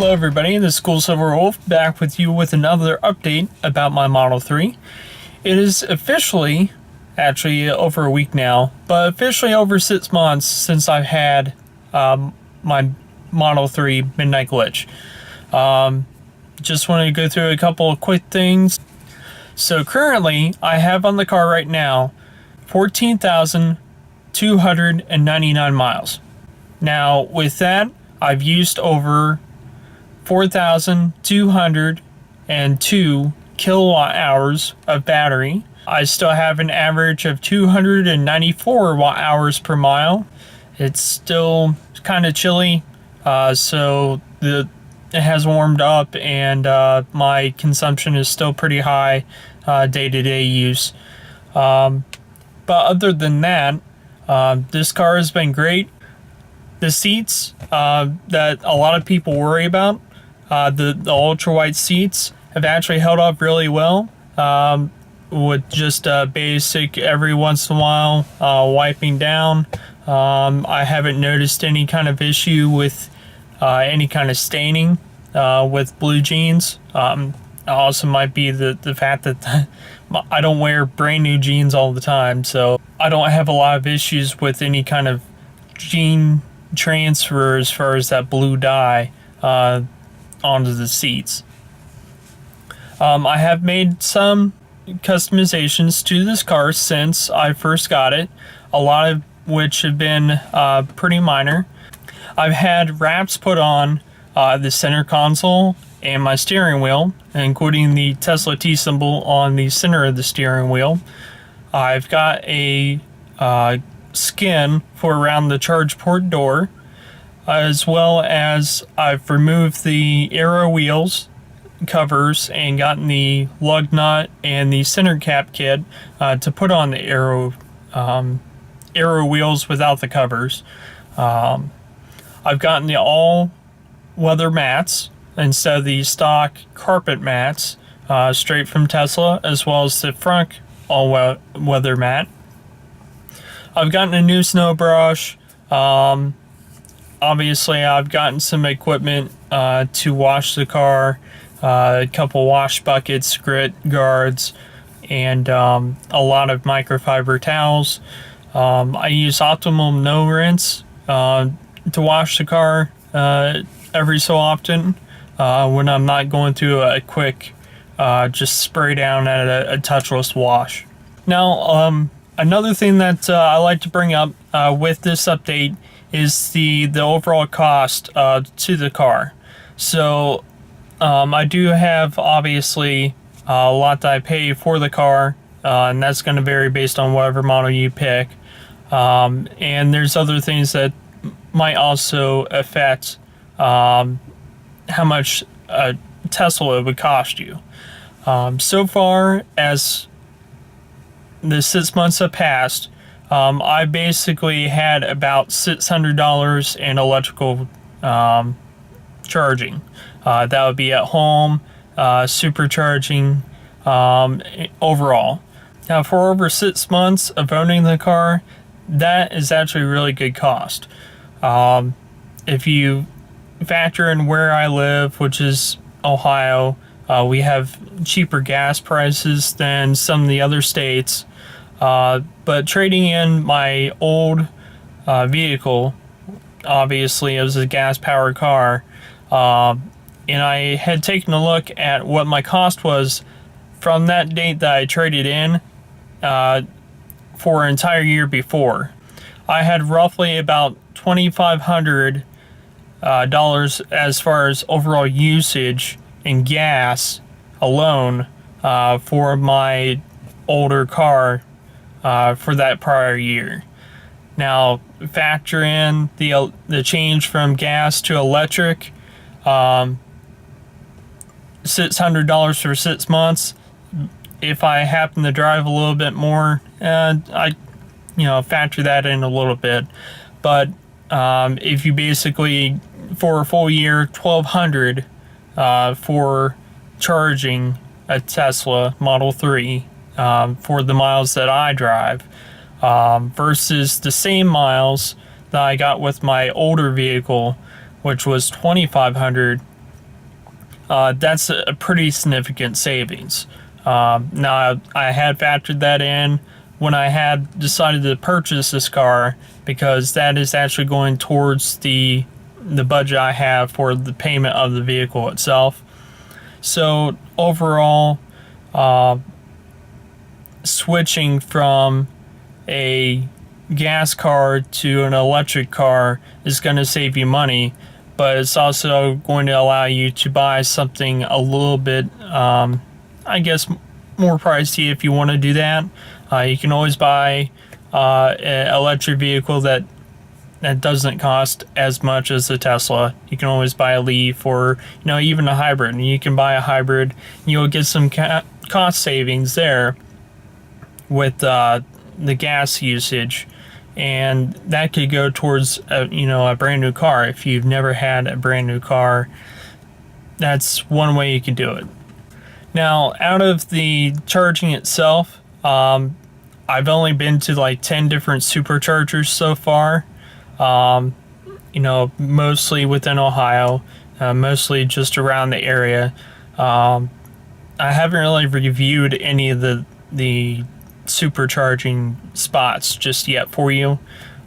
Hello everybody, this is Cool Silver Wolf back with you with another update about my Model 3. It is officially, actually over a week now, but officially over 6 months since I've had my Model 3 Midnight Glitch. Just wanted to go through a couple of quick things. So currently, I have on the car right now 14,299 miles. Now with that, I've used over 4,202 kilowatt hours of battery. I still have an average of 294 watt hours per mile. It's still kind of chilly, so it has warmed up, and my consumption is still pretty high day-to-day use. But other than that, this car has been great. The seats that a lot of people worry about, the ultra wide seats, have actually held up really well, with just basic every once in a while wiping down. I haven't noticed any kind of issue with any kind of staining with blue jeans. Also might be the fact that I don't wear brand new jeans all the time, so I don't have a lot of issues with any kind of jean transfer as far as that blue dye onto the seats. I have made some customizations to this car since I first got it, a lot of which have been pretty minor. I've had wraps put on the center console and my steering wheel, including the Tesla T symbol on the center of the steering wheel. I've got a skin for around the charge port door, as well as I've removed the Aero wheels covers and gotten the lug nut and the center cap kit to put on the Aero wheels without the covers. I've gotten the all-weather mats instead of the stock carpet mats straight from Tesla, as well as the front all-weather mat. I've gotten a new snow brush. Obviously, I've gotten some equipment to wash the car, a couple wash buckets, grit guards, and a lot of microfiber towels. I use Optimum No Rinse to wash the car every so often when I'm not going through a quick just spray down at a touchless wash. Now, another thing that I like to bring up with this update is the overall cost to the car. So I do have obviously a lot that I pay for the car, and that's going to vary based on whatever model you pick. And there's other things that might also affect how much a Tesla would cost you. So far as the 6 months have passed, I basically had about $600 in electrical charging. That would be at home, supercharging, overall. Now, for over 6 months of owning the car, that is actually a really good cost. If you factor in where I live, which is Ohio, we have cheaper gas prices than some of the other states. But trading in my old vehicle, obviously it was a gas-powered car, and I had taken a look at what my cost was from that date that I traded in for an entire year before. I had roughly about $2,500 as far as overall usage in gas alone for my older car for that prior year. Now, factor in the change from gas to electric, $600 for 6 months. If I happen to drive a little bit more, I factor that in a little bit. But if you basically, for a full year, $1,200 for charging a Tesla Model 3 for the miles that I drive, versus the same miles that I got with my older vehicle, which was $2,500 that's a pretty significant savings. Now, I had factored that in when I had decided to purchase this car, because that is actually going towards the budget I have for the payment of the vehicle itself. So overall, switching from a gas car to an electric car is going to save you money, but it's also going to allow you to buy something a little bit, I guess, more pricey if you want to do that. You can always buy an electric vehicle that doesn't cost as much as a Tesla. You can always buy a Leaf, or even a hybrid. And you can buy a hybrid, you'll get some cost savings there with the gas usage, and that could go towards a brand new car. If you've never had a brand new car, that's one way you can do it. Now, out of the charging itself, I've only been to like 10 different superchargers so far. Mostly within Ohio, mostly just around the area. I haven't really reviewed any of the supercharging spots just yet for you.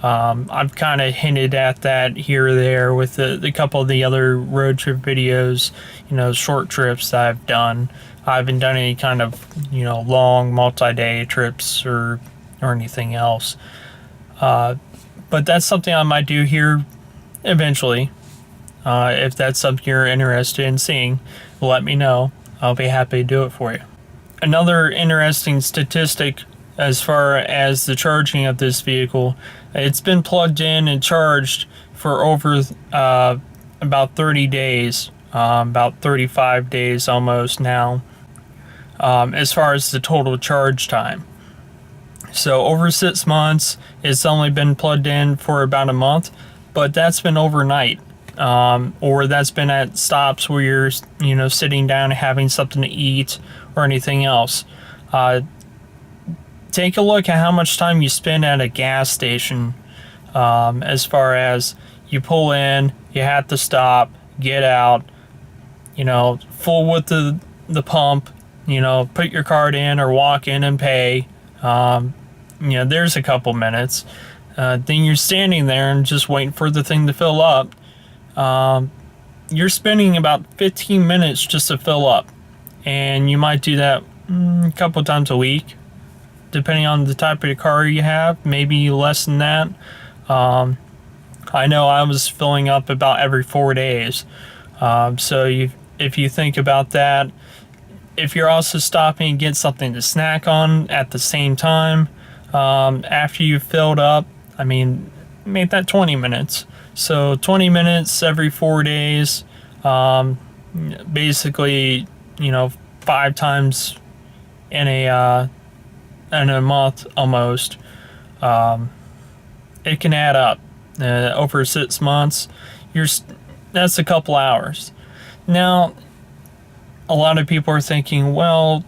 I've kind of hinted at that here or there with the couple of the other road trip videos, short trips that I've done. I haven't done any kind of, long multi-day trips or anything else. But that's something I might do here eventually. If that's something you're interested in seeing, let me know. I'll be happy to do it for you. Another interesting statistic as far as the charging of this vehicle, it's been plugged in and charged for over about 30 days, about 35 days almost now, as far as the total charge time. So over 6 months, it's only been plugged in for about a month, but that's been overnight, or that's been at stops where you're sitting down and having something to eat or anything else. Take a look at how much time you spend at a gas station, as far as you pull in, you have to stop, get out, full with the pump, put your card in or walk in and pay. There's a couple minutes. Then you're standing there and just waiting for the thing to fill up. You're spending about 15 minutes just to fill up. And you might do that a couple times a week, depending on the type of car you have, maybe less than that. I know I was filling up about every 4 days. So if you think about that, if you're also stopping and get something to snack on at the same time, after you've filled up, make that 20 minutes. So 20 minutes every 4 days, basically, 5 times in a month almost. It can add up. Over 6 months, that's a couple hours. Now, a lot of people are thinking, well,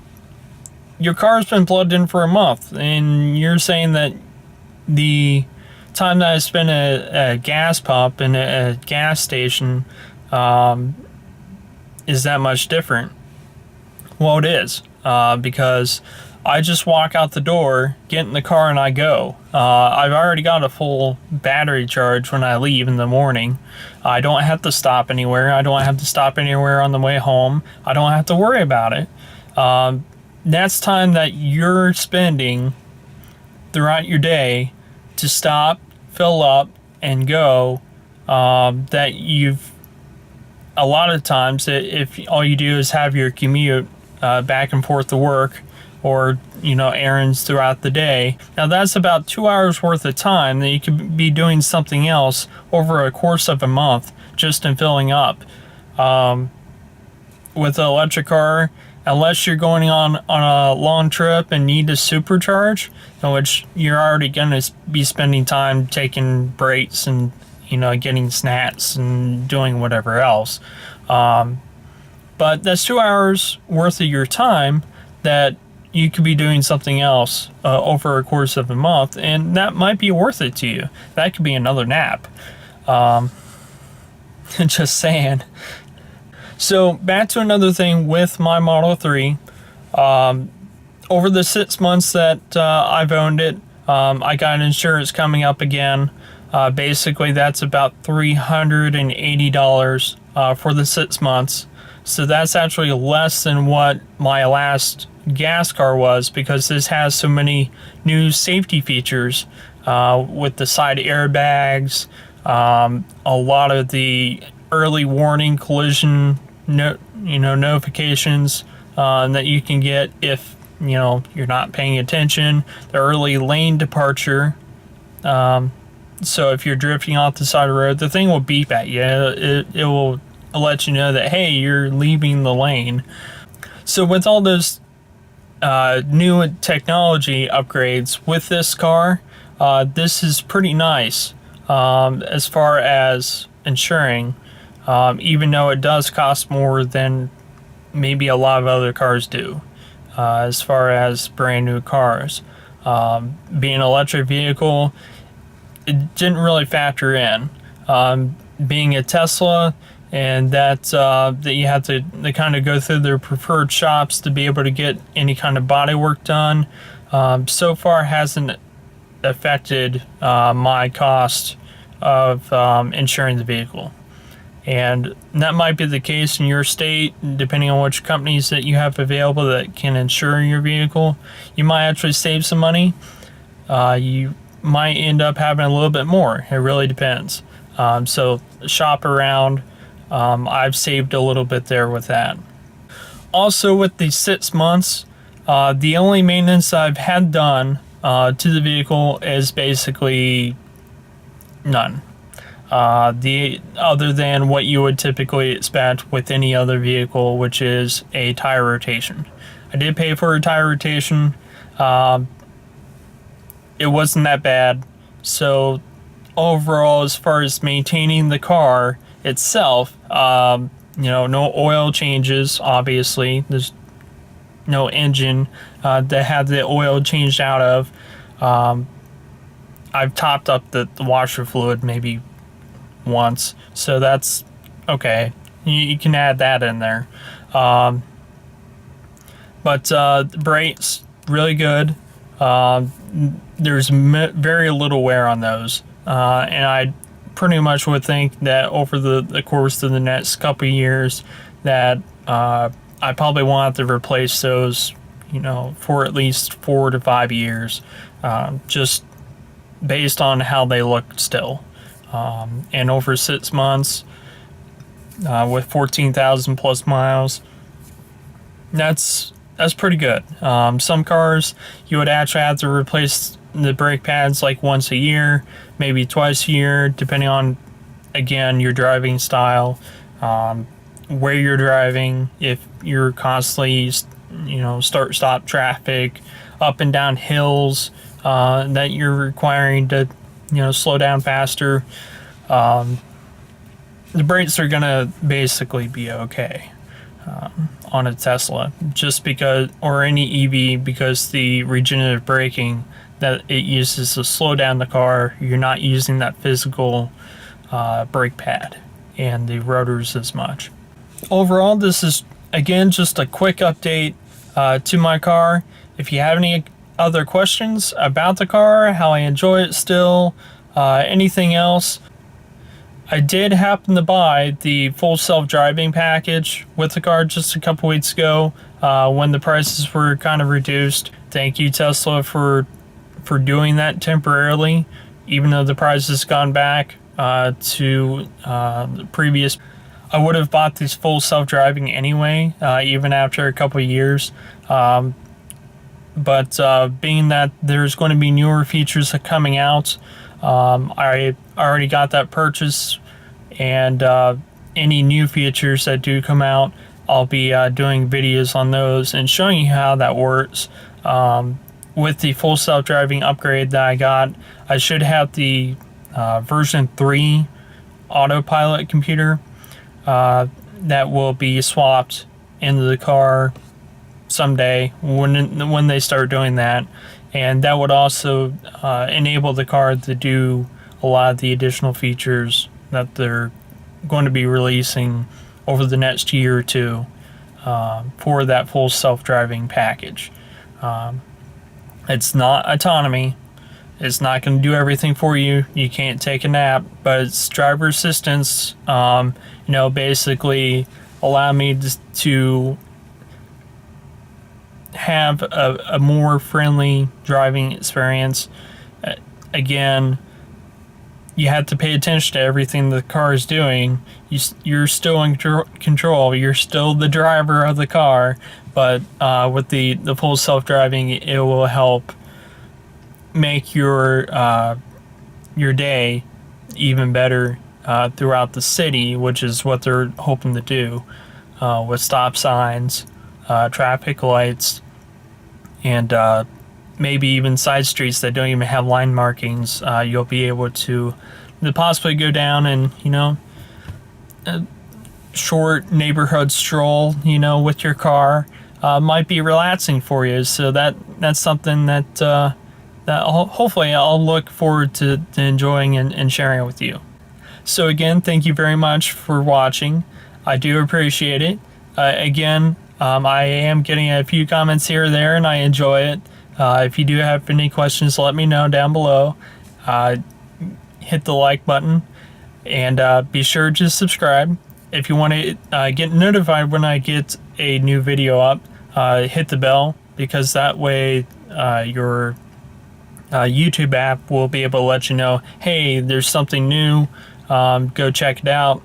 your car's been plugged in for a month, and you're saying that the time that I spent at a gas pump and a gas station is that much different. Well, it is, because I just walk out the door, get in the car, and I go. I've already got a full battery charge when I leave in the morning. I don't have to stop anywhere. I don't have to stop anywhere on the way home. I don't have to worry about it. That's time that you're spending throughout your day to stop, fill up, and go. That you've, a lot of times, if all you do is have your commute back and forth to work, or errands throughout the day. Now that's about 2 hours worth of time that you could be doing something else over a course of a month just in filling up. With an electric car, unless you're going on a long trip and need to supercharge, in which you're already going to be spending time taking breaks and getting snacks and doing whatever else. But that's 2 hours worth of your time that you could be doing something else over a course of a month, and that might be worth it to you. That could be another nap. Just saying. So back to another thing with my Model 3. Over the 6 months that I've owned it, I got insurance coming up again. Basically, that's about $380 for the 6 months. So that's actually less than what my last gas car was, because this has so many new safety features with the side airbags, a lot of the early warning collision notifications that you can get if you're not paying attention, the early lane departure. So if you're drifting off the side of the road, the thing will beep at you. It will let you know that, hey, you're leaving the lane. So with all those new technology upgrades with this car, this is pretty nice as far as insuring, even though it does cost more than maybe a lot of other cars do, as far as brand new cars. Being an electric vehicle, it didn't really factor in. Being a Tesla, and that you have to kind of go through their preferred shops to be able to get any kind of body work done, so far hasn't affected my cost of insuring the vehicle. And that might be the case in your state, depending on which companies that you have available that can insure your vehicle. You might actually save some money. You might end up having a little bit more. It really depends. So shop around. I've saved a little bit there with that. Also, with the 6 months, the only maintenance I've had done to the vehicle is basically none. Other than what you would typically expect with any other vehicle, which is a tire rotation. I did pay for a tire rotation. It wasn't that bad. So overall, as far as maintaining the car itself, no oil changes, obviously. There's no engine that had the oil changed out of. I've topped up the washer fluid maybe once, so that's okay. You can add that in there. But the brakes, really good. There's very little wear on those, and I pretty much would think that over the course of the next couple of years that I probably want to replace those, for at least 4 to 5 years, just based on how they look still. And over 6 months, with 14,000 plus miles, that's pretty good. Some cars, you would actually have to replace the brake pads like once a year, maybe twice a year, depending on, again, your driving style, where you're driving, if you're constantly, start-stop traffic, up and down hills that you're requiring to, slow down faster. The brakes are gonna basically be okay on a Tesla, just because, or any EV, because the regenerative braking that it uses to slow down the car, you're not using that physical brake pad and the rotors as much. Overall, this is, again, just a quick update to my car. If you have any other questions about the car, how I enjoy it still, anything else, I did happen to buy the full self-driving package with the car just a couple weeks ago when the prices were kind of reduced. Thank you, Tesla, for doing that temporarily, even though the price has gone back to the previous. I would have bought this full self-driving anyway, even after a couple of years. But being that there's going to be newer features coming out, I already got that purchase, and any new features that do come out, I'll be doing videos on those and showing you how that works. With the full self-driving upgrade that I got, I should have the version 3 autopilot computer that will be swapped into the car someday when they start doing that, and that would also enable the car to do a lot of the additional features that they're going to be releasing over the next year or two for that full self-driving package. It's not autonomy. It's not going to do everything for you. You can't take a nap, but it's driver assistance. Basically allow me to have a more friendly driving experience. Again, you have to pay attention to everything the car is doing. You're still in control. You're still the driver of the car, but with the full self-driving, it will help make your day even better throughout the city, which is what they're hoping to do with stop signs, traffic lights, and maybe even side streets that don't even have line markings. You'll be able to possibly go down and a short neighborhood stroll with your car might be relaxing for you. So that's something that hopefully I'll look forward to enjoying and sharing with you. So again, thank you very much for watching. I do appreciate it. Again, I am getting a few comments here or there, and I enjoy it. If you do have any questions, let me know down below. Hit the like button, and be sure to subscribe. If you want to get notified when I get a new video up, hit the bell, because that way your YouTube app will be able to let you know, hey, there's something new, go check it out,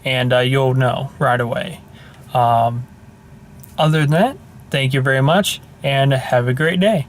and you'll know right away. Other than that, thank you very much, and have a great day.